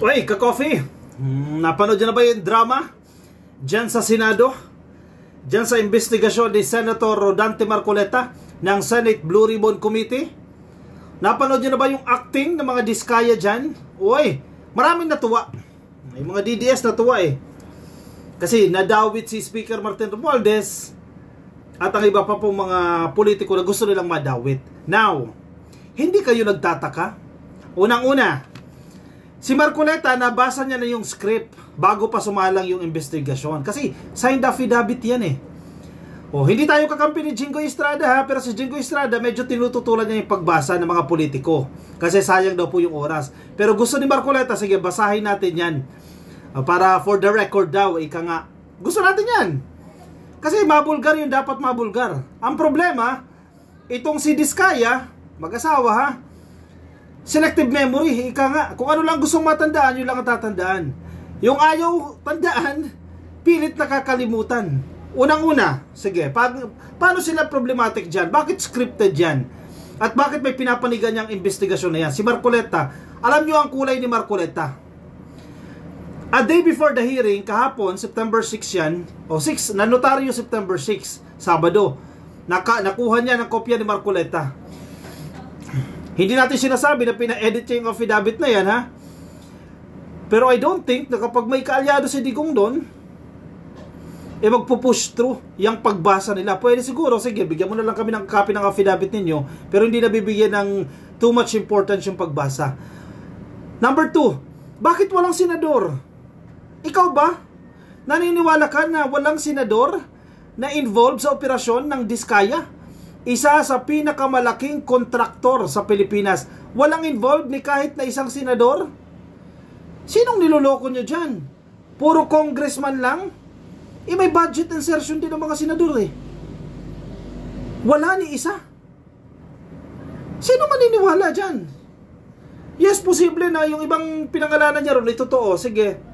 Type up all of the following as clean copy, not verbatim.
Uy, ka-coffee! Napanood nyo na ba yung drama? Diyan sa Senado? Diyan sa investigasyon ni Senator Rodante Marcoleta ng Senate Blue Ribbon Committee? Napanood nyo na ba yung acting ng mga diskaya dyan? Uy, maraming natuwa. May mga DDS natuwa eh. Kasi nadawit si Speaker Martin Romualdez at ang iba pa pong mga politiko na gusto nilang madawit. Now, hindi kayo nagtataka? Unang-una, si Marcoleta, nabasa niya na yung script bago pa sumalang yung investigasyon. Kasi signed affidavit yan eh. O, hindi tayo kakampi ni Jingoy Estrada ha, pero si Jingoy Estrada medyo tinututulan niya yung pagbasa ng mga politiko. Kasi sayang daw po yung oras. Pero gusto ni Marcoleta, sige, basahin natin yan. Para for the record daw, ika nga. Gusto natin yan. Kasi mabulgar yung dapat mabulgar. Ang problema, itong si Diskaya, mag-asawa ha, selective memory, ika nga. Kung ano lang gustong matandaan, yun lang ang tatandaan. Yung ayaw tandaan, pilit nakakalimutan. Unang-una, sige, paano sila problematic dyan? Bakit scripted dyan? At bakit may pinapanigan niyang investigasyon na yan? Si Marcoleta, alam nyo ang kulay ni Marcoleta. A day before the hearing, kahapon, September 6 yan, o 6, nanotaryo September 6, Sabado, nakuha niya ng kopya ni Marcoleta. Hindi natin sinasabi na pina-edit niya yung affidavit na yan, ha? Pero I don't think na kapag may kaalyado si Digong doon, magpupush through yung pagbasa nila. Pwede siguro, sige, bigyan mo na lang kami ng copy ng affidavit ninyo, pero hindi na bibigyan ng too much importance yung pagbasa. Number 2, bakit walang senador? Ikaw ba? Naniniwala ka na walang senador na involved sa operasyon ng Diskaya? Isa sa pinakamalaking kontraktor sa Pilipinas. Walang involved ni kahit na isang senador? Sinong niloloko nyo dyan? Puro congressman lang? May budget insertion din ng mga senador eh. Wala ni isa. Sino maniniwala dyan? Yes, posible na yung ibang pinangalanan niya ron ay totoo. Sige.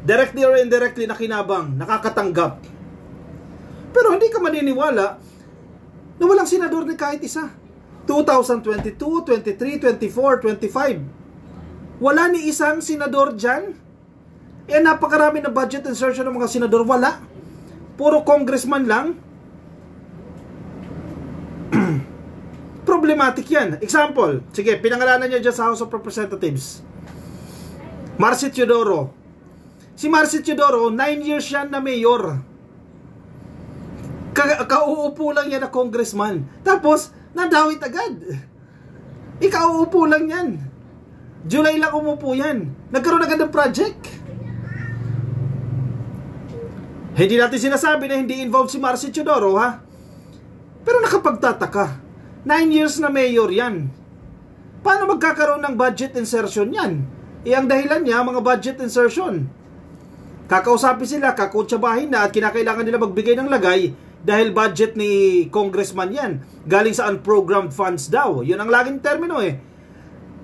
Directly or indirectly nakinabang, nakakatanggap. Pero hindi ka maniniwala na walang senador ni kahit isa. 2022, 23, 24, 25. Wala ni isang senador dyan. Napakarami na budget insertion ng mga senador. Wala. Puro congressman lang. Problematic yan. Example, sige, pinangalanan niya dyan sa House of Representatives. Marcy Teodoro. Si Marcy Teodoro, 9 years yan na mayor. Kauupo lang yan na congressman. Tapos, nadawit agad. Ikauupo lang yan. July lang umupo yan. Nagkaroon agad ng project. Hindi natin sinasabi na hindi involved si Marcy Teodoro, ha? Pero nakapagtataka. 9 years na mayor yan. Paano magkakaroon ng budget insertion yan? Ang dahilan niya, mga budget insertion. Kakausapin sila, kakutsabahin na at kinakailangan nila magbigay ng lagay dahil budget ni congressman yan. Galing sa unprogrammed funds daw. Yun ang laging termino eh.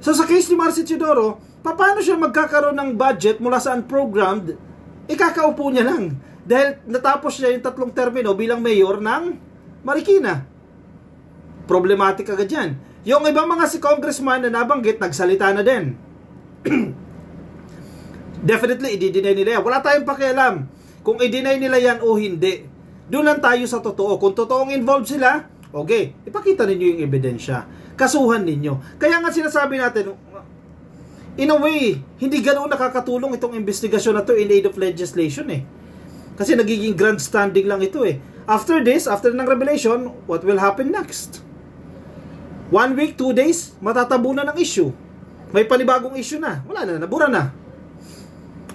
So sa case ni Marcy Teodoro, paano siya magkakaroon ng budget mula sa unprogrammed? Ikakaupo niya lang. Dahil natapos niya yung 3 termino bilang mayor ng Marikina. Problematic agad yan. Yung ibang mga si congressman na nabanggit, nagsalita na din. Definitely, i-deny nila yan. Wala tayong pakialam kung i-deny nila yan o hindi. Doon lang tayo sa totoo. Kung totoong involved sila, okay, ipakita ninyo yung ebidensya. Kasuhan ninyo. Kaya nga sinasabi natin, in a way, hindi ganoon nakakatulong itong investigasyon na to in aid of legislation eh. Kasi nagiging grandstanding lang ito eh. After this, after ng revelation, what will happen next? 1 week, 2 days, matatabunan ng issue. May panibagong issue na. Wala na, nabura na.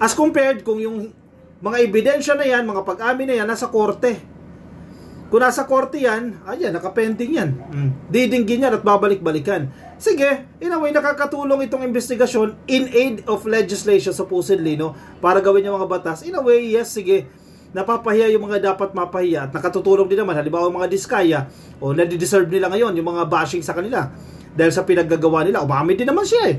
As compared kung yung mga ebidensya na yan, mga pag-amin na yan, nasa korte. Kung nasa korte yan, ayan, nakapending yan. Didinggin yan at babalik-balikan. Sige, in a way, nakakatulong itong investigasyon in aid of legislation supposedly, no? Para gawin yung mga batas. In a way, yes, sige, napapahiya yung mga dapat mapahiya at nakatutulong din naman, halimbawa mga Diskaya, o nadideserve nila ngayon yung mga bashing sa kanila dahil sa pinaggagawa nila. Umamid din naman siya eh.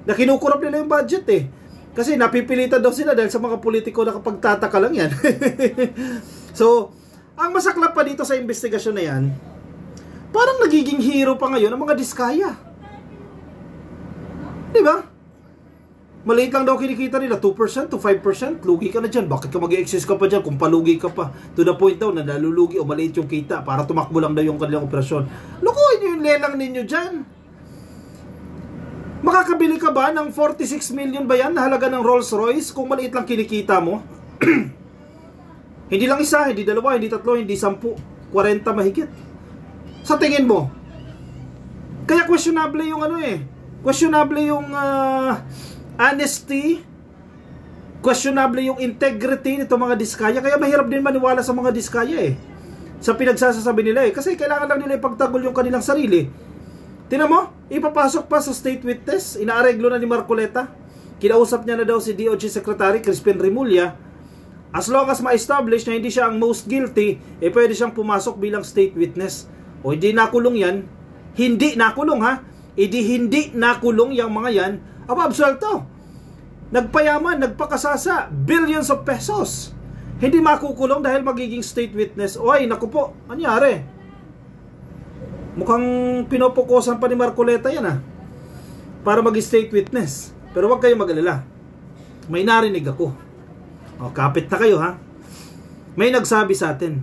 Na kinukurap nila yung budget eh. Kasi napipilitan daw sila dahil sa mga politiko na kapagtataka lang yan. So, ang masaklap pa dito sa investigasyon na yan, parang nagiging hero pa ngayon ang mga Diskaya. Di ba? Maliit lang daw kinikita nila, 2% to 5%, lugi ka na dyan. Bakit ka mag-excess ka pa dyan kung palugi ka pa? To the point daw na nalulugi o maliit yung kita para tumakbo lang daw yung kanilang operasyon. Lukuhin nyo yung lelang ninyo dyan. Makakabili ka ba ng 46 million ba yan na halaga ng Rolls Royce kung maliit lang kinikita mo? Hindi lang isa, hindi dalawa, hindi tatlo, hindi 10, 40 mahigit. Sa tingin mo? Kaya questionable yung questionable yung honesty, questionable yung integrity nito mga diskaya. Kaya mahirap din maniwala sa mga diskaya sa pinagsasasabi nila kasi kailangan lang nila ipagtanggol yung kanilang sarili. Tingnan mo, ipapasok pa sa state witness, inaareglo na ni Marcoleta. Kinausap niya na daw si DOJ Secretary Crispin Remulla. As long as ma-establish na hindi siya ang most guilty, pwede siyang pumasok bilang state witness. O hindi nakulong yan, hindi nakulong hindi nakulong yung mga yan, absuelto. Nagpayaman, nagpakasasa, billions of pesos. Hindi makukulong dahil magiging state witness. Oy, naku po, anyari? Mukhang pinopokosan pa ni Marcoleta yan para maging state witness. Pero wag kayong mag-alala. May narinig ako. O, kapit na kayo May nagsabi sa atin.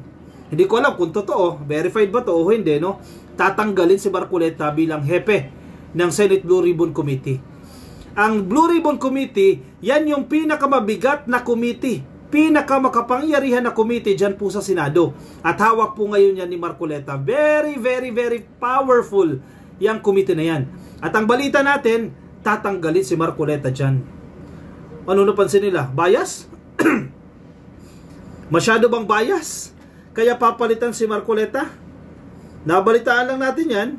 Hindi ko alam kung totoo, verified ba to o hindi, no? Tatanggalin si Marcoleta bilang hepe ng Senate Blue Ribbon Committee. Ang Blue Ribbon Committee, yan yung pinakamabigat na committee, pinakamakapangyarihan na committee dyan po sa Senado. At hawak po ngayon yan ni Marcoleta. Very, very, very powerful yung committee na yan. At ang balita natin, tatanggalin si Marcoleta dyan. Ano napansin nila? Bias? Masyado bang bias? Kaya papalitan si Marcoleta? Nabalitaan lang natin yan.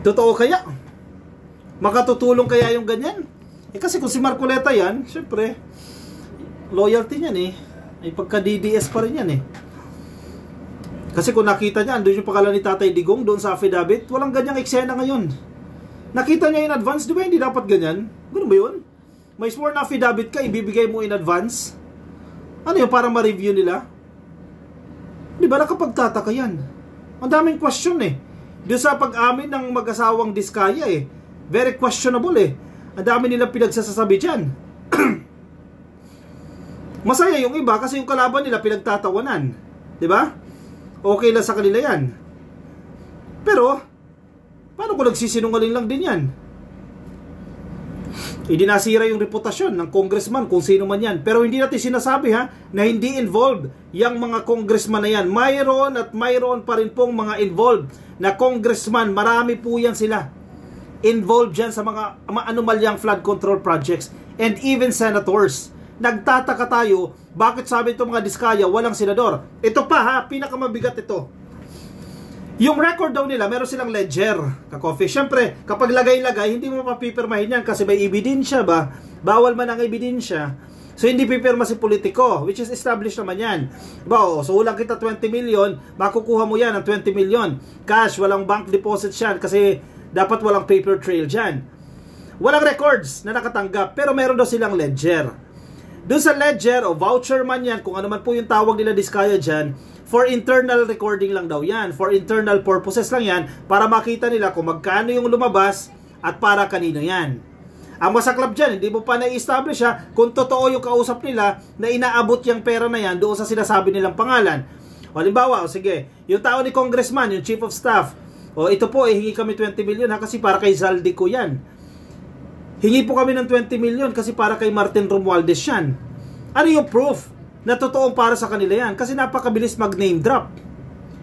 Totoo kaya? Makatutulong kaya yung ganyan? Kasi kung si Marcoleta yan, syempre, loyalty niyan ay pagka-DDS pa rin yan Kasi kung nakita niya, andun yung pangalan ni Tatay Digong doon sa affidavit, walang ganyang eksena ngayon. Nakita niya in advance, di ba hindi dapat ganyan? Ganun ba yun? May sworn affidavit ka, ibibigay mo in advance? Ano yung para ma-review nila? Di ba nakapagtataka yan? Ang daming question doon sa pag-amin ng mag-asawang diskaya very questionable Ang dami nilang pinagsasasabi dyan. Masaya yung iba kasi yung kalaban nila pinagtatawanan. Di ba? Okay lang sa kanila yan. Pero, paano kung nagsisinungaling lang din yan? Idinasira yung reputasyon ng congressman kung sino man yan. Pero hindi natin sinasabi na hindi involved yung mga congressman na yan. Mayroon at mayroon pa rin pong mga involved na congressman. Marami po yan sila. Involved dyan sa mga anomalyang flood control projects. And even senators. Nagtataka tayo, bakit sabi itong mga diskaya walang senador? Ito pa pinakamabigat ito. Yung record daw nila, meron silang ledger, ka-coffee. Siyempre, kapag lagay-lagay, hindi mo mapipirmahin yan kasi may ebidensya ba? Bawal man ang ebidensya. So, hindi pipirma si politiko, which is established naman yan. So, ulang kita 20 million, makukuha mo yan ng 20 million. Cash, walang bank deposits yan kasi dapat walang paper trail dyan. Walang records na nakatanggap, pero meron daw silang ledger. Doon sa ledger o voucher man yan, kung ano man po yung tawag nila diskaya dyan, for internal recording lang daw yan. For internal purposes lang yan para makita nila kung magkano yung lumabas at para kanino yan. Ang masaklap dyan, hindi mo pa na-establish kung totoo yung kausap nila na inaabot yung pera na yan doon sa sinasabi nilang pangalan. O halimbawa, sige, yung tao ni congressman, yung chief of staff, ito po, hingi kami 20 million kasi para kay Zaldico yan. Hingi po kami ng 20 million kasi para kay Martin Romualdez yan. Ano yung proof na totoong para sa kanila yan? Kasi napakabilis mag-name drop.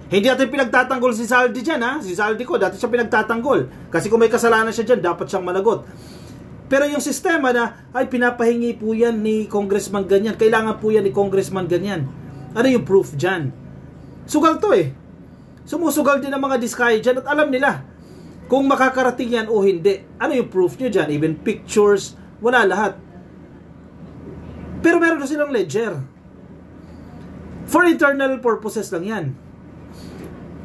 Hindi natin pinagtatanggol si Zaldi dyan Si Zaldico, dati siya pinagtatanggol. Kasi kung may kasalanan siya dyan, dapat siyang managot. Pero yung sistema na, ay pinapahingi po yan ni congressman ganyan. Kailangan po yan ni congressman ganyan. Ano yung proof dyan? Sugal to Sumusugal din ang mga diskaya dyan at alam nila kung makakarating yan o hindi. Ano yung proof nyo dyan? Even pictures, wala lahat. Pero meron na silang ledger. For internal purposes lang yan.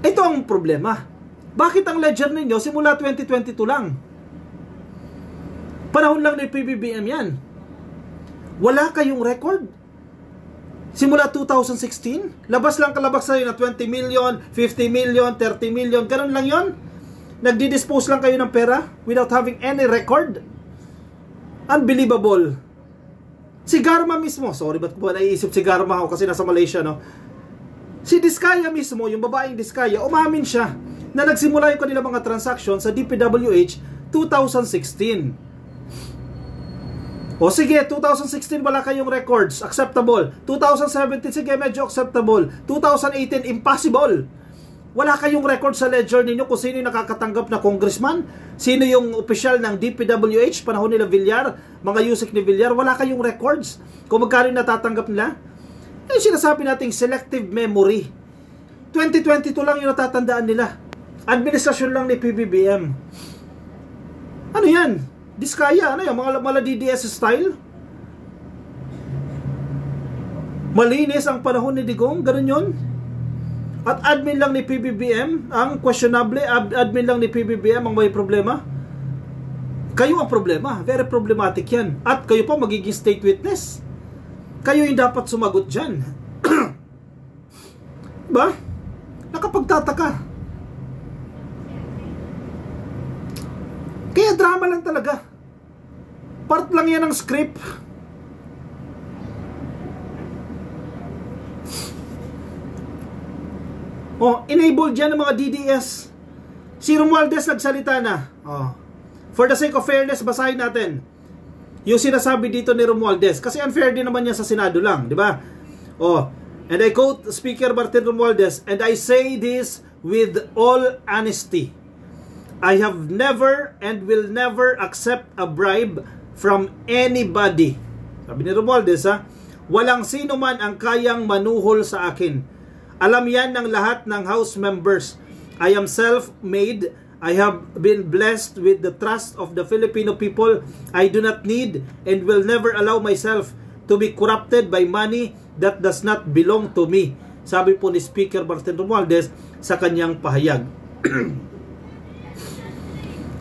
Ito ang problema. Bakit ang ledger ninyo simula 2022 lang? Panahon lang ni PBBM yan. Wala kayong record? Simula 2016? Labas lang kalabas sa'yo na 20 million, 50 million, 30 million. Ganun lang yon. Nagdi-dispose lang kayo ng pera without having any record. Unbelievable. Si Garma mismo, sorry, ba't ko ba naiisip si Garma ako kasi nasa Malaysia, no? Si Diskaya mismo, yung babaeng Diskaya, umamin siya na nagsimula yung kanilang mga transaction sa DPWH 2016. O sige, 2016 wala kayong records, acceptable. 2017, sige, medyo acceptable. 2018, impossible. Wala kayong record sa ledger ninyo kung sino yung nakakatanggap na congressman, sino yung opisyal ng DPWH, panahon nila Villar, mga yusik ni Villar, wala kayong records kung magkano yung natatanggap nila. Eh, sinasabi nating selective memory. 2022 lang yung natatandaan nila. Administrasyon lang ni PBBM. Ano yan? Diskaya, ano yan? Mga DDS style? Malinis ang panahon ni Digong, ganun yun? At admin lang ni PBBM ang questionable, admin lang ni PBBM ang may problema. Kayo ang problema, very problematic yan. At kayo pa magiging state witness. Kayo yung dapat sumagot dyan. Diba? Nakapagtataka. Kaya drama lang talaga. Part lang yan ng script. Oh, enabled dyan ng mga DDS. Si Romualdez nagsalita na. Oh. For the sake of fairness, basahin natin yung sinasabi dito ni Romualdez. Kasi unfair din naman niya sa Senado lang, di ba? Oh, and I quote Speaker Martin Romualdez, and I say this with all honesty. I have never and will never accept a bribe from anybody. Sabi ni Romualdez, ha? Walang sino man ang kayang manuhol sa akin. Alam yan ng lahat ng House members. I am self-made. I have been blessed with the trust of the Filipino people. I do not need and will never allow myself to be corrupted by money that does not belong to me. Sabi po ni Speaker Martin Romualdez sa kanyang pahayag.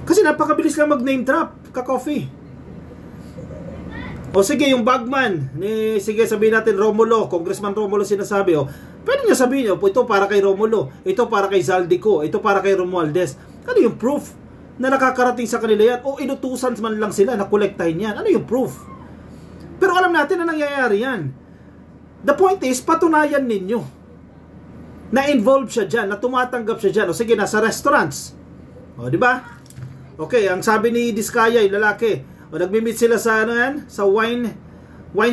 Kasi napakabilis lang mag-name drop, ka-coffee. O sige, yung bagman, sige sabihin natin Romulo, Congressman Romulo sinasabi, pwede niya sabihin, ito para kay Romulo, ito para kay Zaldico, ito para kay Romualdez. Ano yung proof na nakakarating sa kanila yan? O inutusan man lang sila na kolektahin yan? Ano yung proof? Pero alam natin na nangyayari yan. The point is, patunayan ninyo na involved siya dyan, na tumatanggap siya dyan. O sige, nasa restaurants. O, di ba? Okay, ang sabi ni Diskaya, yung lalaki, o nagmi-meet sila sa ano yan? Sa wine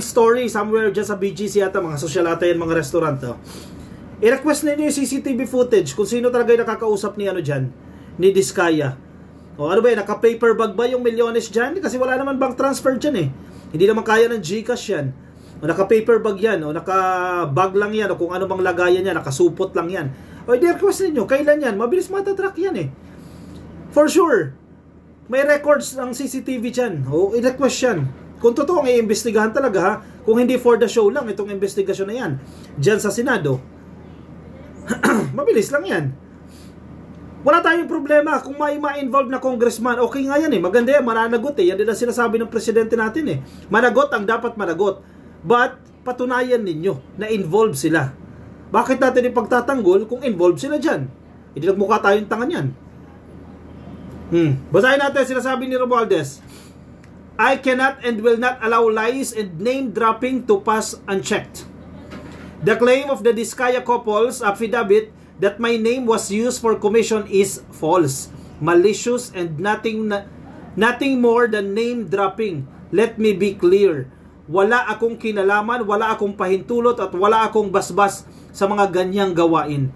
story somewhere dyan sa BGC yata, mga social ata yan, mga restaurant. I-request ninyo yung CCTV footage kung sino talaga yung nakakausap ni ano dyan, ni Diskaya. O ano ba yan, naka-paper bag ba yung milyones dyan? Kasi wala naman bank transfer dyan eh. Hindi naman kaya ng GCash yan. O naka-paper bag yan, o naka-bag lang yan, o kung ano bang lagayan yan, nakasupot lang yan. O i-request ninyo, kailan yan? Mabilis matatrack yan eh. For sure. May records ng CCTV dyan. O i-request yan. Kung totoong i-investigahan talaga ha, kung hindi for the show lang itong investigasyon na yan dyan sa Senado, mabilis lang yan. Wala tayong problema kung may ma-involve na congressman. Okay nga yan eh, maganda yan, mananagot eh. Yan din ang sinasabi ng presidente natin eh. Managot ang dapat managot. But patunayan ninyo na involved sila. Bakit natin ipagtatanggol kung involved sila dyan? Hindi nagmukha tayong tangan yan. Basahin natin, sinasabi ni Romualdez, I cannot and will not allow lies and name dropping to pass unchecked. The claim of the Diskaya couple's affidavit that my name was used for commission is false, malicious, and nothing more than name dropping. Let me be clear. Wala akong kinalaman, wala akong pahintulot, at wala akong basbas sa mga ganyang gawain.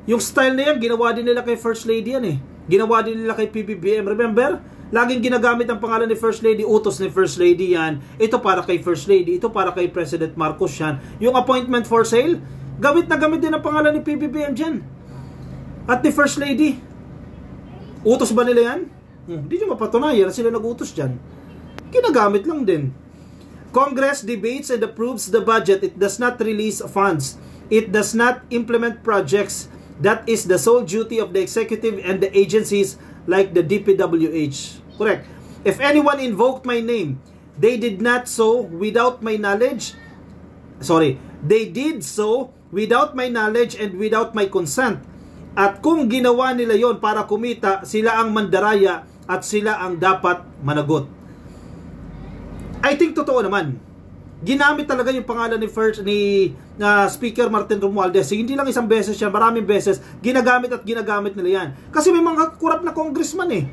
Yung style na yan, ginawa din nila kay First Lady yan eh. Ginawa din nila kay PBBM. Remember? Laging ginagamit ang pangalan ni First Lady, utos ni First Lady yan. Ito para kay First Lady, ito para kay President Marcos yan. Yung appointment for sale, gamit na gamit din ang pangalan ni PBBM dyan. At ni First Lady. Utos ba nila yan? Hindi nyo mapatunayan na sila nag-utos dyan. Ginagamit lang din. Congress debates and approves the budget. It does not release funds. It does not implement projects. That is the sole duty of the executive and the agencies like the DPWH. Correct. If anyone invoked my name, they did so without my knowledge and without my consent. At kung ginawa nila yon para kumita, sila ang mandaraya at sila ang dapat managot. I think totoo naman. Ginamit talaga yung pangalan ni Speaker Martin Romualdez. Hindi lang isang beses yan, maraming beses. Ginagamit at ginagamit nila yan. Kasi may mga kurap na congressman eh.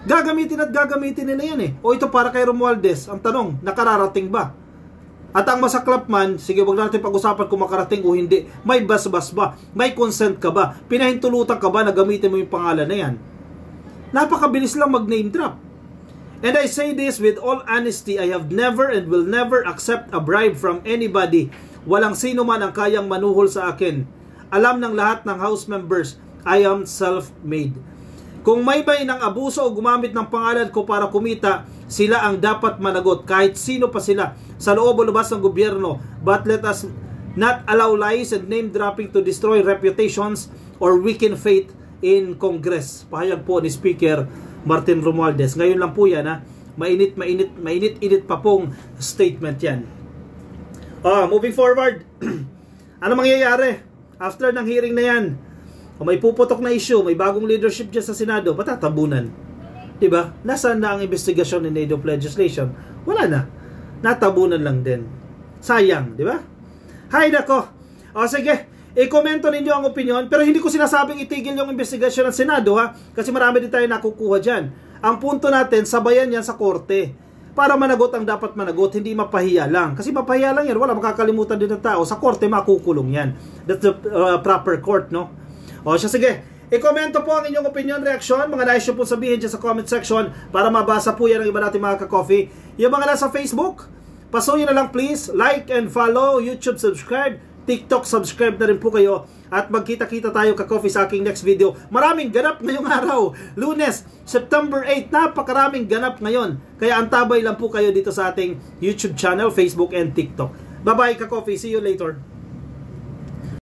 Gagamitin at gagamitin nila yan eh. O ito para kay Romualdez. Ang tanong, nakararating ba? At ang masaklap man, sige, wag natin pag-usapan kung makarating o hindi. May basbas ba? May consent ka ba? Pinahintulutan ka ba na gamitin mo yung pangalan na yan? Napakabilis lang mag-name drop. And I say this with all honesty, I have never and will never accept a bribe from anybody. Walang sino man ang kayang manuhol sa akin. Alam ng lahat ng House members, I am self-made. Kung may ng abuso o gumamit ng pangalan ko para kumita, sila ang dapat managot, kahit sino pa sila, sa loob o labas ng gobyerno. But let us not allow lies and name dropping to destroy reputations or weaken faith in Congress. Pahayag po ni Speaker Martin Romualdez. Ngayon lang po yan, ha? Mainit pa pong statement yan. Moving forward, ano mangyayari after ng hearing na yan? Kung may puputok na issue, may bagong leadership dyan sa Senado, matatabunan. Diba? Nasaan na ang investigasyon in aid of legislation? Wala na. Natabunan lang din. Sayang, diba? Hay nako. Sige. I-komento ninyo ang opinion, pero hindi ko sinasabing itigil yung investigasyon ng Senado, ha? Kasi marami din tayo nakukuha dyan. Ang punto natin, sabayan yan sa korte. Para managot ang dapat managot, hindi mapahiya lang. Kasi mapahiya lang yan, wala makakalimutan din ng tao. Sa korte, makukulong yan. That's the proper court, no? Sige. I-komento po ang inyong opinion, reaction, mga nais nyo po sabihin dyan sa comment section para mabasa po yan ng iba natin mga ka-coffee. Yung mga nasa Facebook, pasuyin na lang please, like and follow, YouTube subscribe, TikTok subscribe na rin po kayo, at magkita-kita tayo ka-coffee sa aking next video. Maraming ganap ngayong araw, Lunes, September 8, napakaraming ganap ngayon. Kaya antabay lang po kayo dito sa ating YouTube channel, Facebook and TikTok. Bye-bye ka-coffee, see you later.